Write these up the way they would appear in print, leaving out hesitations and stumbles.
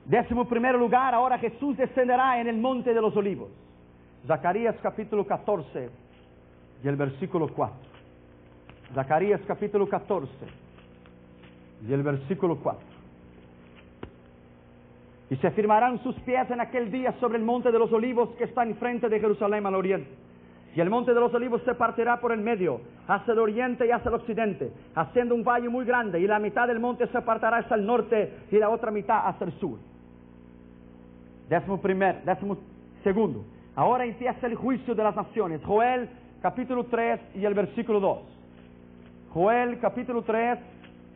11º lugar, ahora Jesús descenderá en el monte de los olivos. Zacarías capítulo 14 y el versículo 4. Zacarías capítulo 14 y el versículo 4. Y se firmarán sus pies en aquel día sobre el monte de los olivos que está enfrente de Jerusalén al oriente. Y el monte de los olivos se partirá por el medio, hacia el oriente y hacia el occidente, haciendo un valle muy grande, y la mitad del monte se apartará hacia el norte y la otra mitad hacia el sur. 12º. Ahora empieza el juicio de las naciones. Joel capítulo 3 y el versículo 2. Joel capítulo 3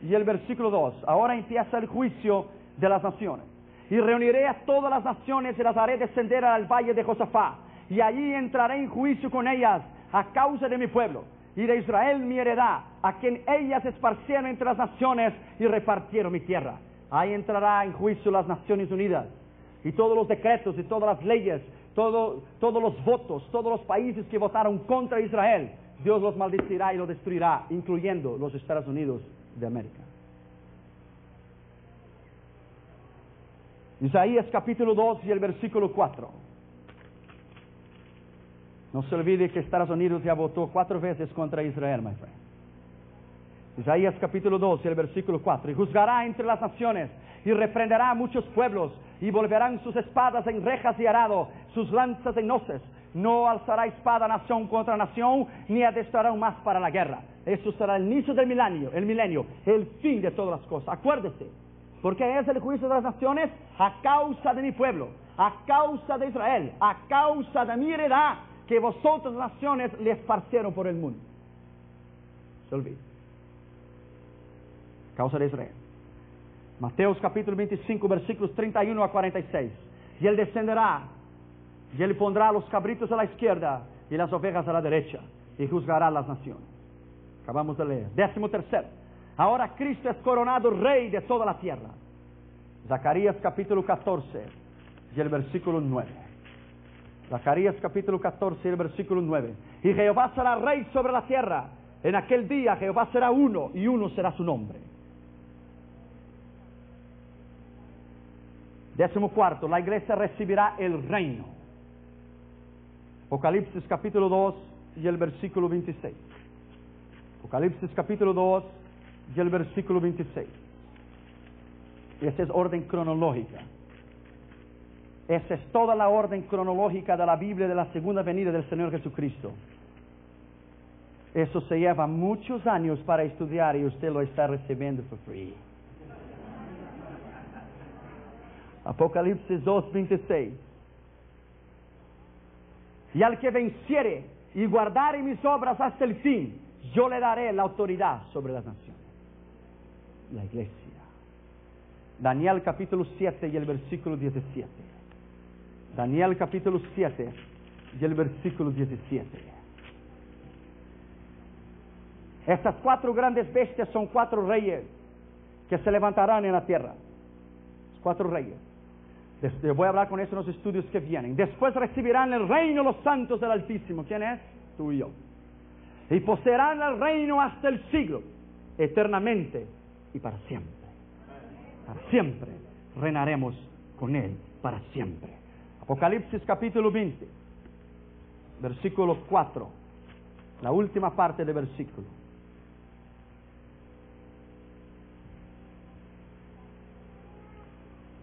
y el versículo 2. Ahora empieza el juicio de las naciones. Y reuniré a todas las naciones y las haré descender al valle de Josafá. Y allí entraré en juicio con ellas a causa de mi pueblo y de Israel mi heredad, a quien ellas esparcieron entre las naciones y repartieron mi tierra. Ahí entrará en juicio las Naciones Unidas y todos los decretos y todas las leyes, todos los votos, todos los países que votaron contra Israel. Dios los maldecirá y los destruirá, incluyendo los Estados Unidos de América. Isaías capítulo 2 y el versículo 4. No se olvide que Estados Unidos ya votó 4 veces contra Israel, my friend. Isaías capítulo 2 y el versículo 4. Y juzgará entre las naciones y reprenderá a muchos pueblos y volverán sus espadas en rejas y arado, sus lanzas en hoces. No alzará espada nación contra nación, ni adestrarán más para la guerra. Eso será el inicio del milenio, el fin de todas las cosas. Acuérdese, porque es el juicio de las naciones a causa de mi pueblo, a causa de Israel, a causa de mi heredad que vosotras naciones le esparcieron por el mundo. Se olvida. Causa de Israel. Mateos capítulo 25 versículos 31 a 46. Y él descenderá y él pondrá los cabritos a la izquierda y las ovejas a la derecha y juzgará las naciones. Acabamos de leer. 13º. Ahora Cristo es coronado rey de toda la tierra. Zacarías capítulo 14 y el versículo 9. Zacarías capítulo 14 y el versículo 9. Y Jehová será rey sobre la tierra. En aquel día Jehová será uno y uno será su nombre. 14. La iglesia recibirá el reino. Apocalipsis capítulo 2 y el versículo 26. Apocalipsis capítulo 2 y el versículo 26. Esa es orden cronológica. Esa es toda la orden cronológica de la Biblia de la segunda venida del Señor Jesucristo. Eso se lleva muchos años para estudiar y usted lo está recibiendo for free. Apocalipsis 2:26. Y al que venciere y guardare mis obras hasta el fin, yo le daré la autoridad sobre las naciones. La iglesia. Daniel capítulo 7 y el versículo 17. Daniel capítulo 7 y el versículo 17. Estas 4 grandes bestias son 4 reyes que se levantarán en la tierra. 4 reyes. Voy a hablar con eso en los estudios que vienen. Después recibirán el reino los santos del Altísimo. ¿Quién es? Tú y yo. Y poseerán el reino hasta el siglo, eternamente y para siempre. Para siempre reinaremos con él, para siempre. Apocalipsis capítulo 20, versículo 4, la última parte del versículo.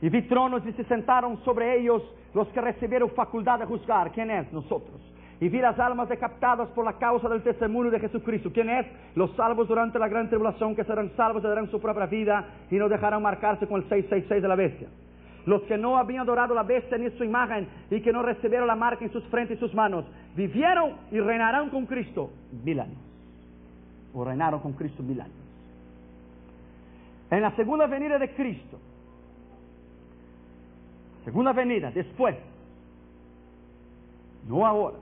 Y vi tronos y se sentaron sobre ellos los que recibieron facultad de juzgar. ¿Quién es? Nosotros. Y vi las almas decapitadas por la causa del testimonio de Jesucristo. ¿Quién es? Los salvos durante la gran tribulación, que serán salvos y darán su propia vida y no dejarán marcarse con el 666 de la bestia. Los que no habían adorado la bestia ni su imagen y que no recibieron la marca en sus frentes y sus manos, vivieron y reinarán con Cristo 1000 años. O reinaron con Cristo 1000 años. En la segunda venida de Cristo, segunda venida, después, no ahora,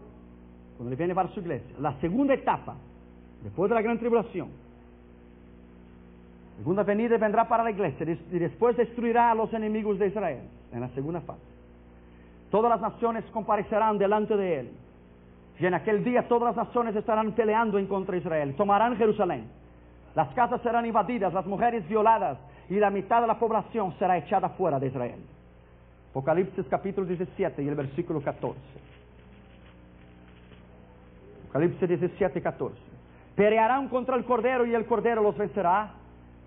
cuando le viene para su iglesia, la segunda etapa, después de la gran tribulación, segunda venida vendrá para la iglesia y después destruirá a los enemigos de Israel, en la segunda fase. Todas las naciones comparecerán delante de él, y en aquel día todas las naciones estarán peleando en contra de Israel, tomarán Jerusalén, las casas serán invadidas, las mujeres violadas, y la mitad de la población será echada fuera de Israel. Apocalipsis capítulo 17 y el versículo 14. Apocalipsis 17 y 14. Pelearán contra el Cordero y el Cordero los vencerá,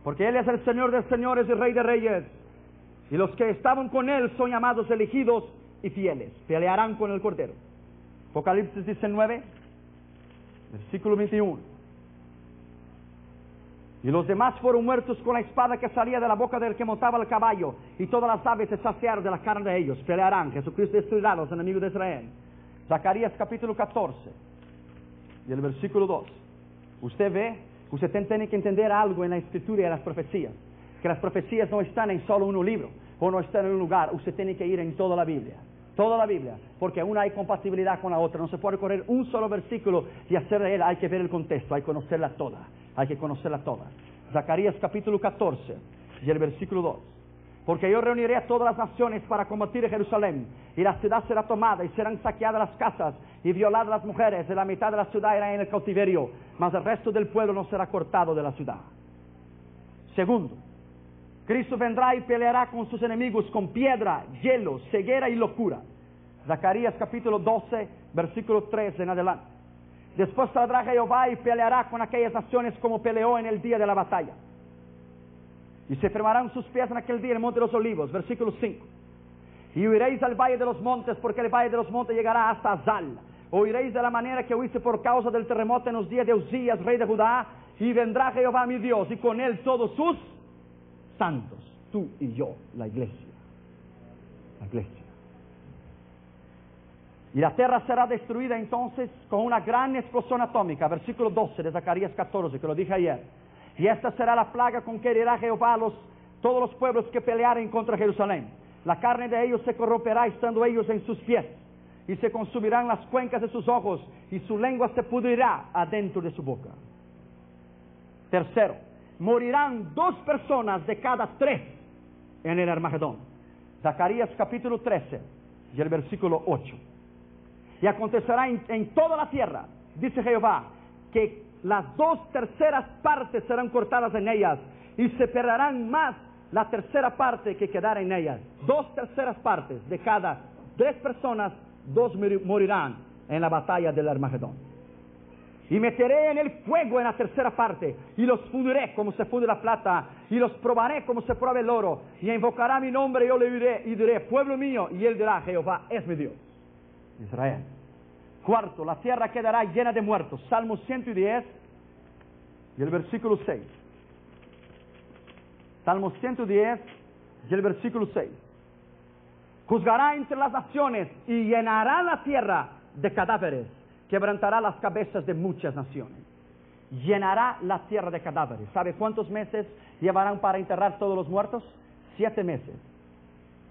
porque Él es el Señor de señores y Rey de reyes. Y los que estaban con Él son llamados elegidos y fieles. Pelearán con el Cordero. Apocalipsis 19, versículo 21. Y los demás fueron muertos con la espada que salía de la boca del que montaba el caballo, y todas las aves se saciaron de la carne de ellos. Pelearán. Jesucristo destruirá a los enemigos de Israel. Zacarías capítulo 14 y el versículo 2. Usted ve, usted tiene que entender algo en la escritura y en las profecías, que las profecías no están en solo un libro o no están en un lugar. Usted tiene que ir en toda la Biblia, porque una hay compatibilidad con la otra. No se puede correr un solo versículo y hacer de él. Hay que ver el contexto, hay que conocerla toda. Zacarías capítulo 14 y el versículo 2. Porque yo reuniré a todas las naciones para combatir a Jerusalén, y la ciudad será tomada, y serán saqueadas las casas, y violadas las mujeres, y la mitad de la ciudad irá en el cautiverio, mas el resto del pueblo no será cortado de la ciudad. Segundo, Cristo vendrá y peleará con sus enemigos con piedra, hielo, ceguera y locura. Zacarías capítulo 12, versículo 3 en adelante. Después saldrá Jehová y peleará con aquellas naciones como peleó en el día de la batalla. Y se firmarán sus pies en aquel día en el monte de los olivos. Versículo 5. Y huiréis al valle de los montes, porque el valle de los montes llegará hasta Azal. Oiréis de la manera que oíste por causa del terremoto en los días de Uzías, rey de Judá. Y vendrá Jehová mi Dios, y con él todos sus santos, tú y yo, la iglesia. Y la tierra será destruida entonces con una gran explosión atómica. Versículo 12 de Zacarías 14, que lo dije ayer. Y esta será la plaga con que herirá Jehová todos los pueblos que pelearen contra Jerusalén. La carne de ellos se corromperá estando ellos en sus pies, y se consumirán las cuencas de sus ojos, y su lengua se pudrirá adentro de su boca. Tercero, morirán 2 personas de cada 3 en el Armagedón. Zacarías capítulo 13 y el versículo 8. Y acontecerá en toda la tierra, dice Jehová, que las 2/3 partes serán cortadas en ellas, y se perderán más la 1/3 parte que quedará en ellas. 2/3 partes de cada 3 personas, 2 morirán en la batalla del Armagedón. Y meteré en el fuego en la 1/3 parte, y los fundiré como se funde la plata, y los probaré como se prueba el oro, y invocará mi nombre, y yo le diré, pueblo mío, y él dirá, Jehová es mi Dios. Israel. Cuarto, la tierra quedará llena de muertos. Salmo 110 y el versículo 6. Salmo 110 y el versículo 6. Juzgará entre las naciones y llenará la tierra de cadáveres. Quebrantará las cabezas de muchas naciones. Llenará la tierra de cadáveres. ¿Sabe cuántos meses llevarán para enterrar todos los muertos? 7 meses.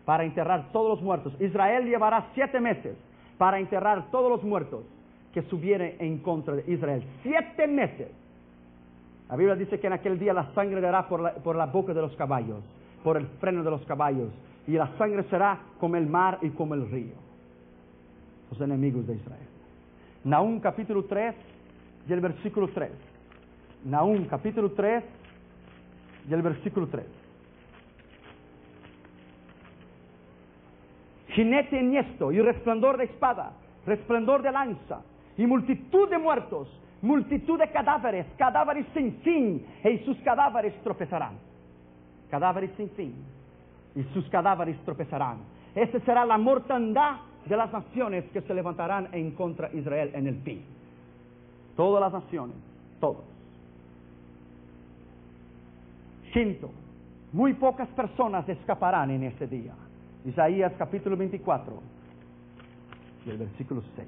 Para enterrar todos los muertos. Israel llevará 7 meses para enterrar todos los muertos que subieren en contra de Israel. 7 meses. La Biblia dice que en aquel día la sangre dará por la boca de los caballos, por el freno de los caballos, y la sangre será como el mar y como el río. Los enemigos de Israel. Nahum capítulo 3 y el versículo 3. Nahum capítulo 3 y el versículo 3. Jinete enhiesto y resplandor de espada, resplandor de lanza, y multitud de muertos, multitud de cadáveres, cadáveres sin fin, y sus cadáveres tropezarán. Cadáveres sin fin, y sus cadáveres tropezarán. Esta será la mortandad de las naciones que se levantarán en contra de Israel en el fin. Todas las naciones, todos. Quinto, muy pocas personas escaparán en este día. Isaías capítulo 24 y el versículo 6.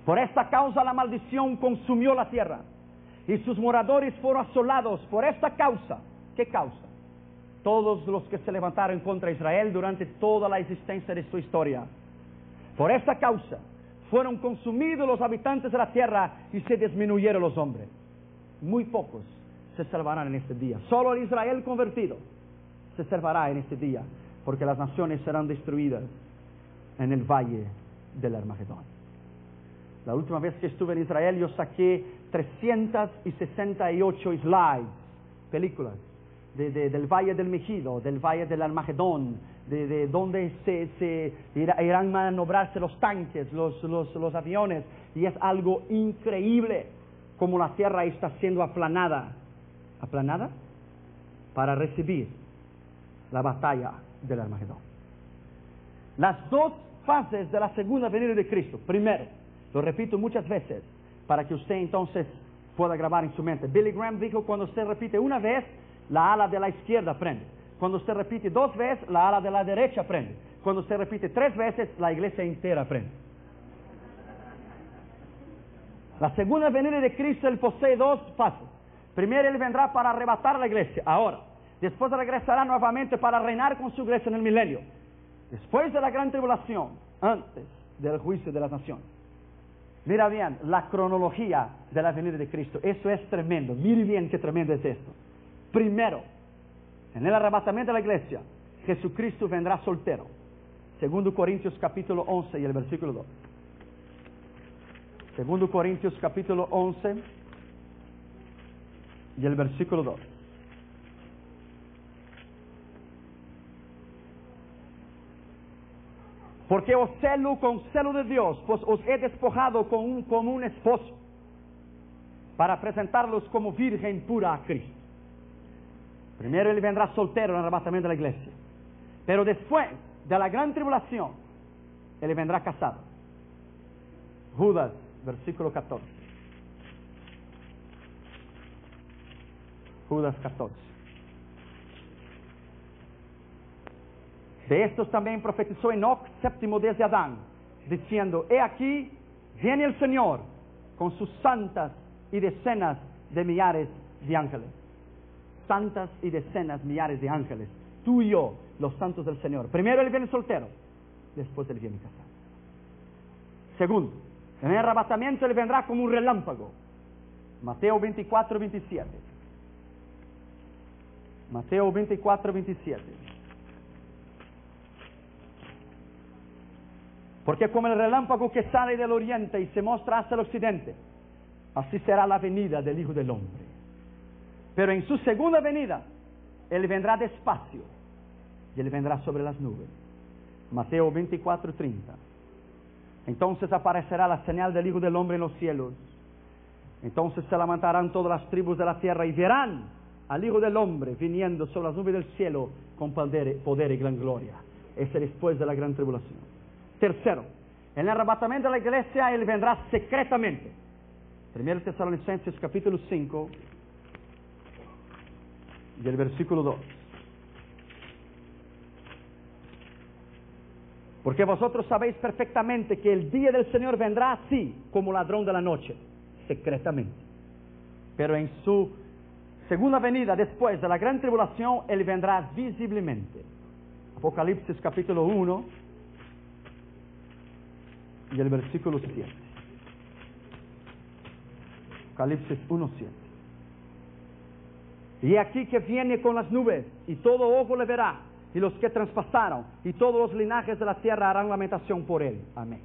Por esta causa la maldición consumió la tierra, y sus moradores fueron asolados. Por esta causa, ¿qué causa? Todos los que se levantaron contra Israel durante toda la existencia de su historia. Por esta causa fueron consumidos los habitantes de la tierra y se disminuyeron los hombres. Muy pocos se salvarán en este día. Solo el Israel convertido se salvará en este día, porque las naciones serán destruidas en el valle del Armagedón. La última vez que estuve en Israel yo saqué 368 slides, películas, del Valle del Megido, del Valle del Armagedón, de donde irán a manobrarse los tanques, los aviones, y es algo increíble como la tierra está siendo aplanada. ¿Aplanada? Para recibir la batalla del Armagedón. Las dos fases de la segunda venida de Cristo. Primero, lo repito muchas veces, para que usted entonces pueda grabar en su mente. Billy Graham dijo, cuando usted repite una vez, la ala de la izquierda prende. Cuando usted repite 2 veces, la ala de la derecha prende. Cuando usted repite 3 veces, la iglesia entera prende. La segunda venida de Cristo, Él posee 2 fases. Primero, Él vendrá para arrebatar la iglesia. Ahora, después regresará nuevamente para reinar con su iglesia en el milenio. Después de la gran tribulación, antes del juicio de las naciones. Mira bien la cronología de la venida de Cristo. Eso es tremendo. Mire bien qué tremendo es esto. Primero, en el arrebatamiento de la iglesia, Jesucristo vendrá soltero. 2 Corintios capítulo 11 y el versículo 2. 2 Corintios capítulo 11 y el versículo 2. Porque os celo con celo de Dios, pues os he despojado como un esposo, para presentarlos como virgen pura a Cristo. Primero Él vendrá soltero en el arrebatamiento de la iglesia. Pero después de la gran tribulación, Él vendrá casado. Judas, versículo 14. Judas 14. De estos también profetizó Enoc, séptimo desde Adán, diciendo, he aquí, viene el Señor con sus santas y decenas de millares de ángeles. Santas y decenas, millares de ángeles. Tú y yo, los santos del Señor. Primero Él viene soltero, después Él viene casado. Segundo, en el arrebatamiento Él vendrá como un relámpago. Mateo 24, 27. Mateo 24, 27. Porque como el relámpago que sale del oriente y se muestra hasta el occidente, así será la venida del Hijo del Hombre. Pero en su segunda venida, Él vendrá despacio y Él vendrá sobre las nubes. Mateo 24, 30. Entonces aparecerá la señal del Hijo del Hombre en los cielos. Entonces se levantarán todas las tribus de la tierra y verán al Hijo del Hombre viniendo sobre las nubes del cielo con poder y gran gloria. Ese es después de la gran tribulación. Tercero, en el arrebatamiento de la iglesia Él vendrá secretamente. 1 Tesalonicenses capítulo 5 y el versículo 2. Porque vosotros sabéis perfectamente que el día del Señor vendrá así, como ladrón de la noche, secretamente. Pero en su segunda venida, después de la gran tribulación, Él vendrá visiblemente. Apocalipsis capítulo 1 y el versículo 7. Apocalipsis 1, 7. Y aquí que viene con las nubes, y todo ojo le verá, y los que traspasaron, y todos los linajes de la tierra harán lamentación por Él. Amén.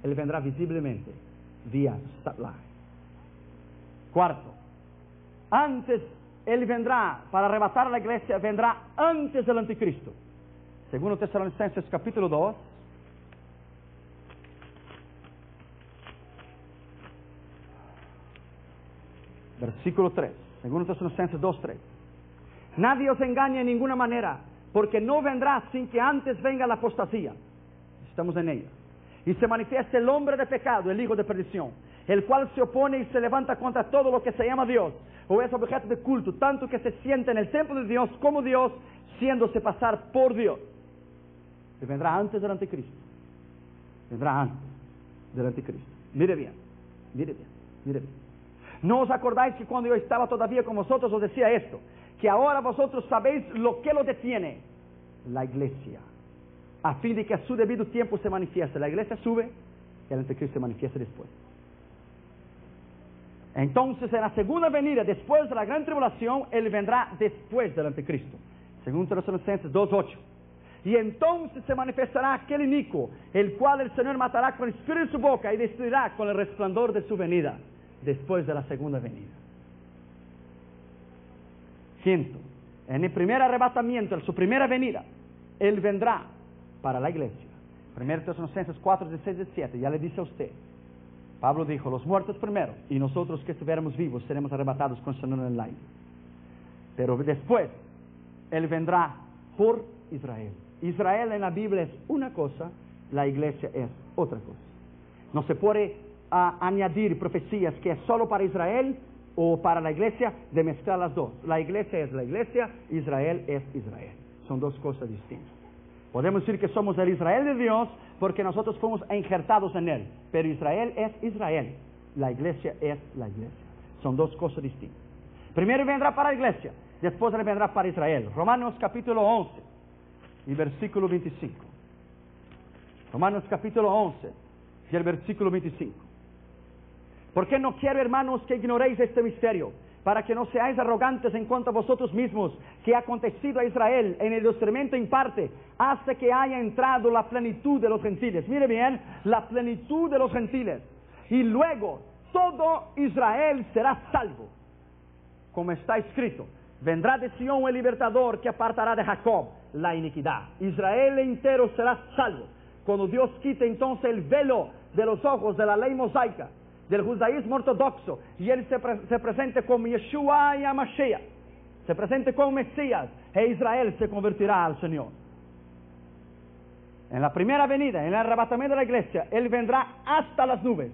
Él vendrá visiblemente, vía satellite. Cuarto, antes Él vendrá para arrebatar a la iglesia, vendrá antes del anticristo. 2 Tesalonicenses capítulo 2. Versículo 3. 2 Tesalonicenses 2, 3. Nadie os engañe en ninguna manera, porque no vendrá sin que antes venga la apostasía. Estamos en ella. Y se manifiesta el hombre de pecado, el hijo de perdición, el cual se opone y se levanta contra todo lo que se llama Dios, o es objeto de culto, tanto que se siente en el templo de Dios como Dios, siéndose pasar por Dios. Y vendrá antes del anticristo. Vendrá antes del anticristo. Mire bien, mire bien, mire bien. ¿No os acordáis que cuando yo estaba todavía con vosotros os decía esto? Que ahora vosotros sabéis lo que lo detiene. La iglesia. A fin de que a su debido tiempo se manifieste. La iglesia sube y el anticristo se manifiesta después. Entonces en la segunda venida, después de la gran tribulación, Él vendrá después del anticristo. Según Tesalonicenses 2:8. Y entonces se manifestará aquel inicuo, el cual el Señor matará con el espíritu de su boca y destruirá con el resplandor de su venida. Después de la segunda venida. Quinto, en el primer arrebatamiento, en su primera venida, Él vendrá para la iglesia. 1 Tesalonicenses 4, 16, 17, ya le dice a usted. Pablo dijo, los muertos primero, y nosotros que estuviéramos vivos seremos arrebatados con el Señor en el aire. Pero después, Él vendrá por Israel. Israel en la Biblia es una cosa, la iglesia es otra cosa. No se puede añadir profecías que es solo para Israel o para la iglesia, de mezclar las dos. La iglesia es la iglesia, Israel es Israel. Son dos cosas distintas. Podemos decir que somos el Israel de Dios porque nosotros fuimos injertados en Él. Pero Israel es Israel. La iglesia es la iglesia. Son dos cosas distintas. Primero vendrá para la iglesia, después Él vendrá para Israel. Romanos capítulo 11 y versículo 25. Romanos capítulo 11 y el versículo 25. Porque no quiero, hermanos, que ignoréis este misterio, para que no seáis arrogantes en cuanto a vosotros mismos, que ha acontecido a Israel en el desterramiento en parte, hasta que haya entrado la plenitud de los gentiles. Mire bien, la plenitud de los gentiles. Y luego todo Israel será salvo. Como está escrito, vendrá de Sión el libertador que apartará de Jacob la iniquidad. Israel entero será salvo. Cuando Dios quite entonces el velo de los ojos de la ley mosaica, del judaísmo ortodoxo, y Él se presente como Yeshua y Mashiach, se presente como Mesías, e Israel se convertirá al Señor. En la primera venida, en el arrebatamiento de la iglesia, Él vendrá hasta las nubes.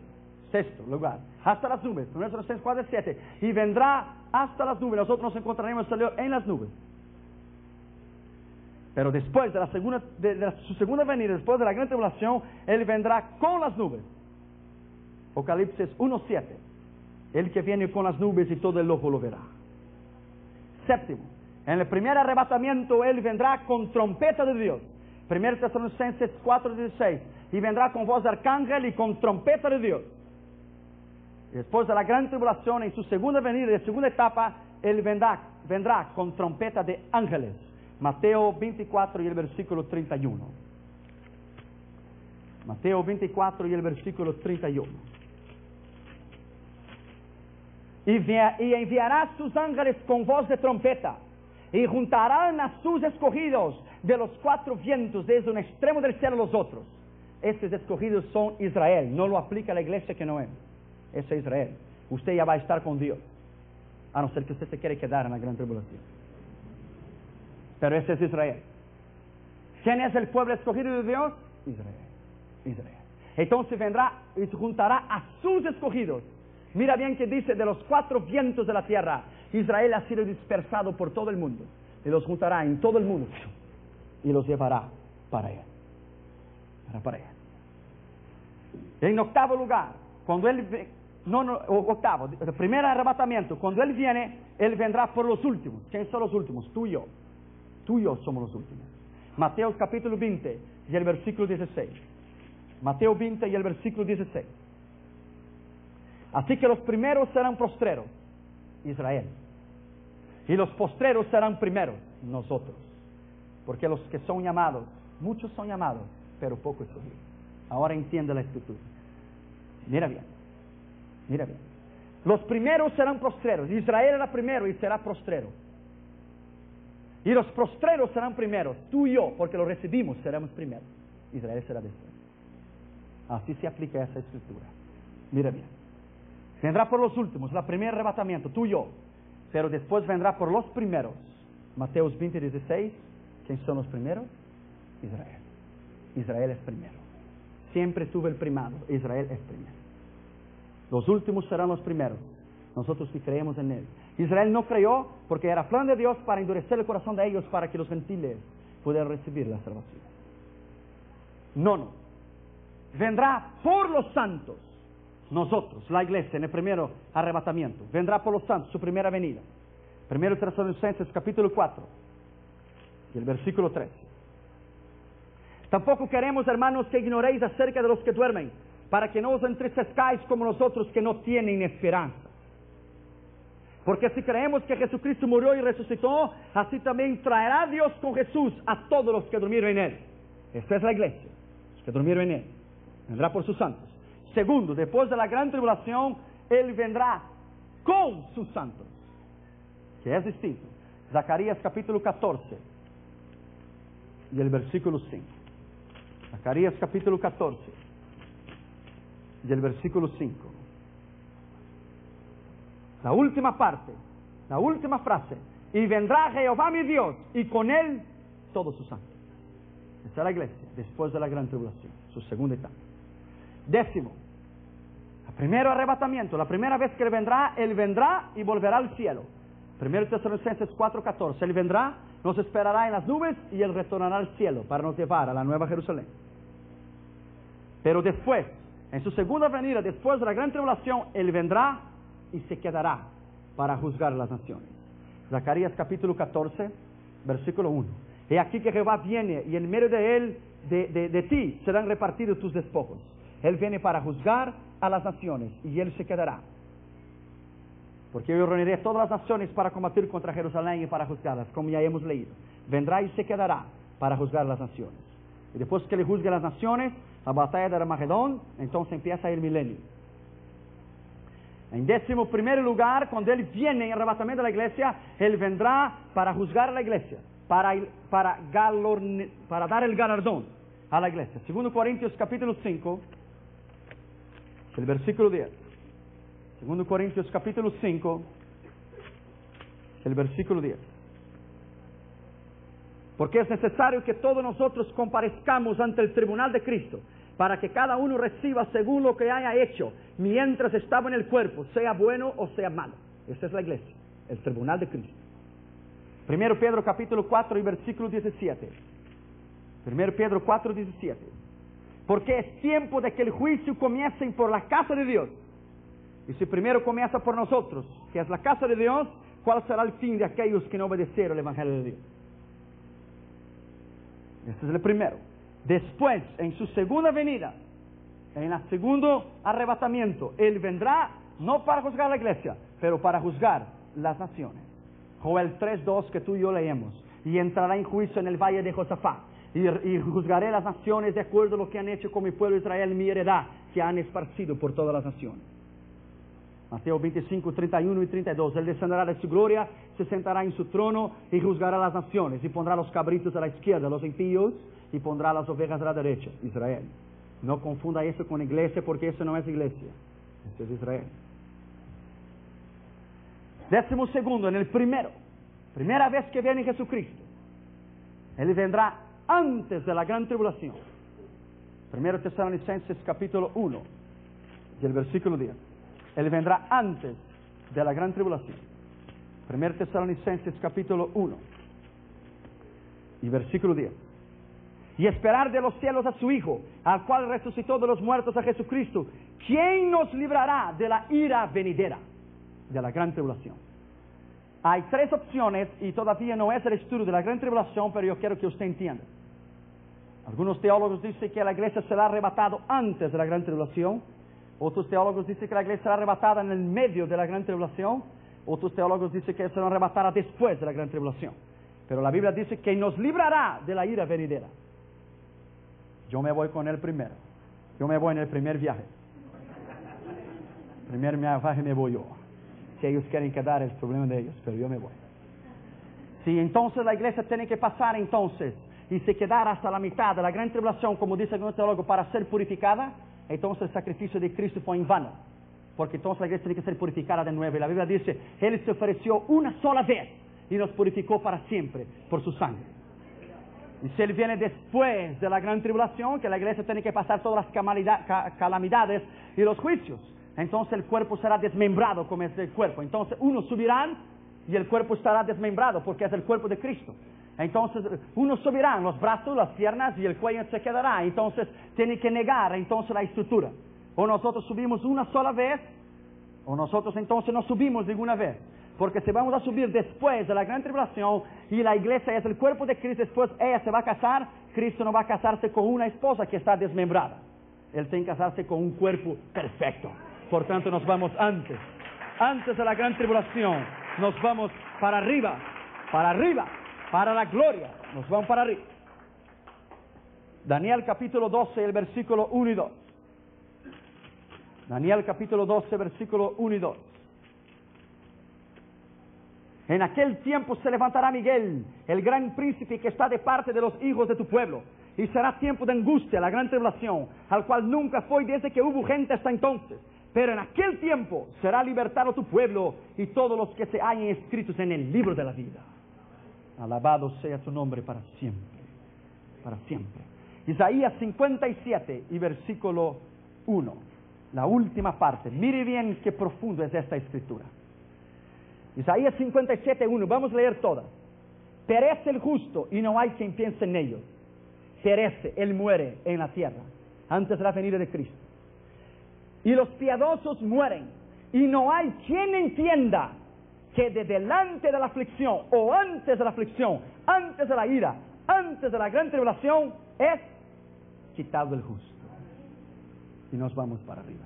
Sexto lugar, hasta las nubes. 1 Tesalonicenses 4, 7. Y vendrá hasta las nubes. Nosotros nos encontraremos en las nubes. Pero después de su segunda venida, después de la gran tribulación, Él vendrá con las nubes. Apocalipsis 1:7. El que viene con las nubes y todo el ojo lo verá. Séptimo, en el primer arrebatamiento Él vendrá con trompeta de Dios. 1 Tesalonicenses 4:16. Y vendrá con voz de arcángel y con trompeta de Dios. Y después de la gran tribulación, en su segunda venida, de segunda etapa, Él vendrá con trompeta de ángeles. Mateo 24 y el versículo 31. Mateo 24 y el versículo 31. Y enviará sus ángeles con voz de trompeta, y juntarán a sus escogidos de los cuatro vientos, desde un extremo del cielo a los otros. Estos escogidos son Israel. No lo aplica a la iglesia que no es. Ese es Israel. Usted ya va a estar con Dios, a no ser que usted se quiere quedar en la gran tribulación. Pero ese es Israel. ¿Quién es el pueblo escogido de Dios? Israel. Entonces vendrá y se juntará a sus escogidos. Mira bien que dice, de los cuatro vientos de la tierra, Israel ha sido dispersado por todo el mundo. Y los juntará en todo el mundo. Y los llevará para Él. Para Él. En octavo lugar, cuando Él... octavo, el primer arrebatamiento. Cuando Él viene, Él vendrá por los últimos. ¿Quiénes son los últimos? Tú y yo. Tú y yo somos los últimos. Mateo capítulo 20 y el versículo 16. Mateo 20 y el versículo 16. Así que los primeros serán postreros, Israel. Y los postreros serán primeros, nosotros. Porque los que son llamados, muchos son llamados, pero pocos escogidos. Ahora entiende la escritura. Mira bien. Los primeros serán postreros. Israel era primero y será postrero. Y los postreros serán primeros. Tú y yo, porque lo recibimos, seremos primeros. Israel será después. Así se aplica esa escritura. Mira bien. Vendrá por los últimos, el primer arrebatamiento, tú y yo. Pero después vendrá por los primeros. Mateo 20, 16. ¿Quién son los primeros? Israel. Israel es primero. Siempre tuvo el primado. Israel es primero. Los últimos serán los primeros. Nosotros que creemos en Él. Israel no creyó porque era plan de Dios para endurecer el corazón de ellos para que los gentiles pudieran recibir la salvación. Nono. Vendrá por los santos. Nosotros, la iglesia, en el primer arrebatamiento. Vendrá por los santos, su primera venida. 1 Tesalonicenses capítulo 4 y el versículo 3. Tampoco queremos, hermanos, que ignoréis acerca de los que duermen, para que no os entristezcáis como los otros que no tienen esperanza. Porque si creemos que Jesucristo murió y resucitó, así también traerá Dios con Jesús a todos los que durmieron en Él. Esta es la iglesia, los que durmieron en Él. Vendrá por sus santos. Segundo, después de la gran tribulación, Él vendrá con sus santos, que es distinto. Zacarías capítulo 14 y el versículo 5. Zacarías capítulo 14 y el versículo 5. La última parte, la última frase. Y vendrá Jehová mi Dios y con él todos sus santos. Esa es la iglesia después de la gran tribulación, su segunda etapa. 10º, el primer arrebatamiento, la primera vez que Él vendrá y volverá al cielo. 1 Tesalonicenses 4:14, Él vendrá, nos esperará en las nubes y Él retornará al cielo para nos llevar a la nueva Jerusalén. Pero después, en su segunda venida, después de la gran tribulación, Él vendrá y se quedará para juzgar las naciones. Zacarías capítulo 14, versículo 1. He aquí que Jehová viene y en medio de él, de ti, serán repartidos tus despojos. Él viene para juzgar a las naciones y él se quedará. Porque yo reuniré todas las naciones para combatir contra Jerusalén y para juzgarlas, como ya hemos leído. Vendrá y se quedará para juzgar las naciones. Y después que le juzgue las naciones, la batalla de Armagedón, entonces empieza el milenio. En 11º lugar, cuando Él viene en arrebatamiento de la iglesia, Él vendrá para juzgar a la iglesia, para dar el galardón a la iglesia. 2 Corintios capítulo 5, el versículo 10. 2 Corintios capítulo 5, el versículo 10. Porque es necesario que todos nosotros comparezcamos ante el tribunal de Cristo, para que cada uno reciba según lo que haya hecho mientras estaba en el cuerpo, sea bueno o sea malo. Esa es la iglesia, el tribunal de Cristo. 1 Pedro capítulo 4 y versículo 17. 1 Pedro 4, 17. Porque es tiempo de que el juicio comience por la casa de Dios. Y si primero comienza por nosotros, que es la casa de Dios, ¿cuál será el fin de aquellos que no obedecieron el Evangelio de Dios? Este es el primero. Después, en su segunda venida, en el segundo arrebatamiento, Él vendrá no para juzgar la iglesia, pero para juzgar las naciones. Joel 3:2 que tú y yo leemos. Y entrará en juicio en el valle de Josafat. Y juzgaré las naciones de acuerdo a lo que han hecho con mi pueblo Israel, mi heredad, que han esparcido por todas las naciones. Mateo 25, 31 y 32. Él descenderá de su gloria, se sentará en su trono y juzgará las naciones. Y pondrá los cabritos a la izquierda, los impíos, y pondrá las ovejas a la derecha. Israel. No confunda eso con iglesia, porque eso no es iglesia. Eso es Israel. 12º, en el primero. Primera vez que viene Jesucristo. Él vendrá antes de la gran tribulación. 1 Tesalonicenses capítulo 1 y el versículo 10. Él vendrá antes de la gran tribulación. 1 Tesalonicenses capítulo 1 y versículo 10. Y esperar de los cielos a su Hijo, al cual resucitó de los muertos a Jesucristo, ¿quién nos librará de la ira venidera, de la gran tribulación? Hay 3 opciones y todavía no es el estudio de la gran tribulación, pero yo quiero que usted entienda. Algunos teólogos dicen que la iglesia será arrebatada antes de la gran tribulación. Otros teólogos dicen que la iglesia será arrebatada en el medio de la gran tribulación. Otros teólogos dicen que será arrebatada después de la gran tribulación. Pero la Biblia dice que nos librará de la ira venidera. Yo me voy con él primero. Yo me voy en el primer viaje. Primer viaje me voy yo. Si ellos quieren quedar, es el problema de ellos, pero yo me voy. Si entonces la iglesia tiene que pasar entonces y se quedar hasta la mitad de la gran tribulación, como dice el teólogo, para ser purificada, entonces el sacrificio de Cristo fue en vano. Porque entonces la iglesia tiene que ser purificada de nuevo. Y la Biblia dice, Él se ofreció una sola vez y nos purificó para siempre por su sangre. Y si Él viene después de la gran tribulación, que la iglesia tiene que pasar todas las calamidades y los juicios, entonces el cuerpo será desmembrado como es el cuerpo. Entonces unos subirán y el cuerpo estará desmembrado porque es el cuerpo de Cristo. Entonces unos subirán, los brazos, las piernas y el cuello se quedará. Entonces tiene que negar entonces la estructura. O nosotros subimos una sola vez, o nosotros entonces no subimos ninguna vez. Porque si vamos a subir después de la gran tribulación y la iglesia es el cuerpo de Cristo, después ella se va a casar, Cristo no va a casarse con una esposa que está desmembrada. Él tiene que casarse con un cuerpo perfecto. Por tanto nos vamos antes de la gran tribulación, nos vamos para arriba, para la gloria, nos vamos para arriba. Daniel capítulo 12, el versículo 1 y 2. Daniel capítulo 12, versículo 1 y 2. En aquel tiempo se levantará Miguel, el gran príncipe que está de parte de los hijos de tu pueblo. Y será tiempo de angustia, la gran tribulación, al cual nunca fue desde que hubo gente hasta entonces. Pero en aquel tiempo será libertado tu pueblo y todos los que se hallen escritos en el libro de la vida. Alabado sea tu nombre para siempre, para siempre. Isaías 57 y versículo 1, la última parte. Mire bien qué profundo es esta escritura. Isaías 57, 1, vamos a leer toda. Perece el justo y no hay quien piense en ello. Perece, él muere en la tierra antes de la venida de Cristo. Y los piadosos mueren y no hay quien entienda que de delante de la aflicción o antes de la aflicción, antes de la ira, antes de la gran tribulación es quitado el justo. Y nos vamos para arriba.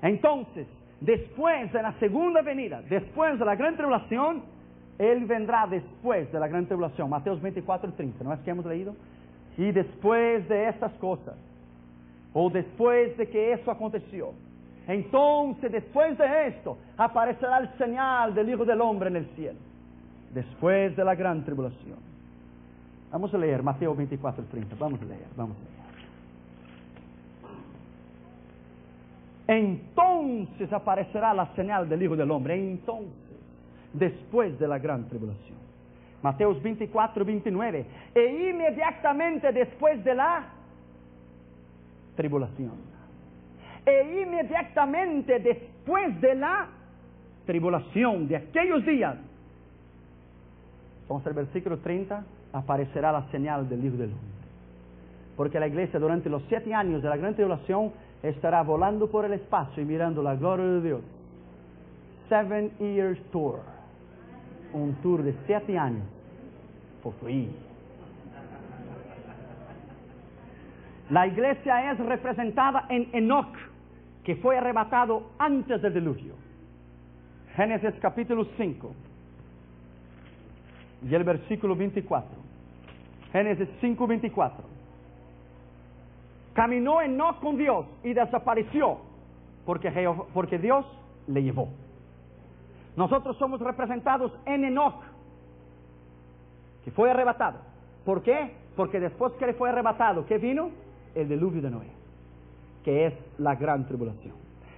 Entonces, después de la segunda venida, después de la gran tribulación, Él vendrá después de la gran tribulación. Mateos 24 y 30, ¿no es que hemos leído? Y después de estas cosas, o después de que eso aconteció, entonces después de esto, aparecerá el señal del Hijo del Hombre en el cielo. Después de la gran tribulación. Vamos a leer Mateo 24 y 30, vamos a leer. Entonces aparecerá la señal del Hijo del Hombre. Entonces, después de la gran tribulación. Mateos 24, 29. E inmediatamente después de la tribulación. E inmediatamente después de la tribulación, de aquellos días. Entonces el versículo 30, aparecerá la señal del Hijo del Hombre. Porque la iglesia durante los 7 años de la gran tribulación estará volando por el espacio y mirando la gloria de Dios. 7 years tour. Un tour de 7 años. For free. La iglesia es representada en Enoc, que fue arrebatado antes del diluvio. Génesis capítulo 5 y el versículo 24. Génesis 5, 24. Caminó Enoc con Dios y desapareció porque Dios le llevó. Nosotros somos representados en Enoc, que fue arrebatado. ¿Por qué? Porque después que le fue arrebatado, ¿qué vino? El diluvio de Noé, que es la gran tribulación.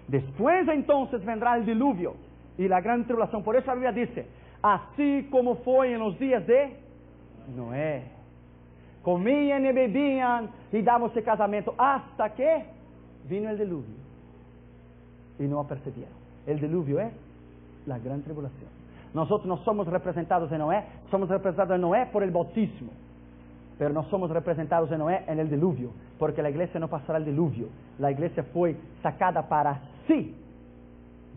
Después entonces vendrá el diluvio y la gran tribulación. Por eso la Biblia dice, así como fue en los días de Noé. Comían y bebían y dándose casamiento hasta que vino el diluvio. Y no apercibieron. El diluvio es la gran tribulación. Nosotros no somos representados en Noé, somos representados en Noé por el bautismo. Pero no somos representados en Noé en el diluvio, porque la iglesia no pasará el diluvio. La iglesia fue sacada para sí.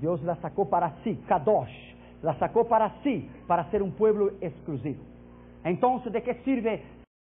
Dios la sacó para sí, Kadosh. La sacó para sí, para ser un pueblo exclusivo. Entonces, ¿de qué sirve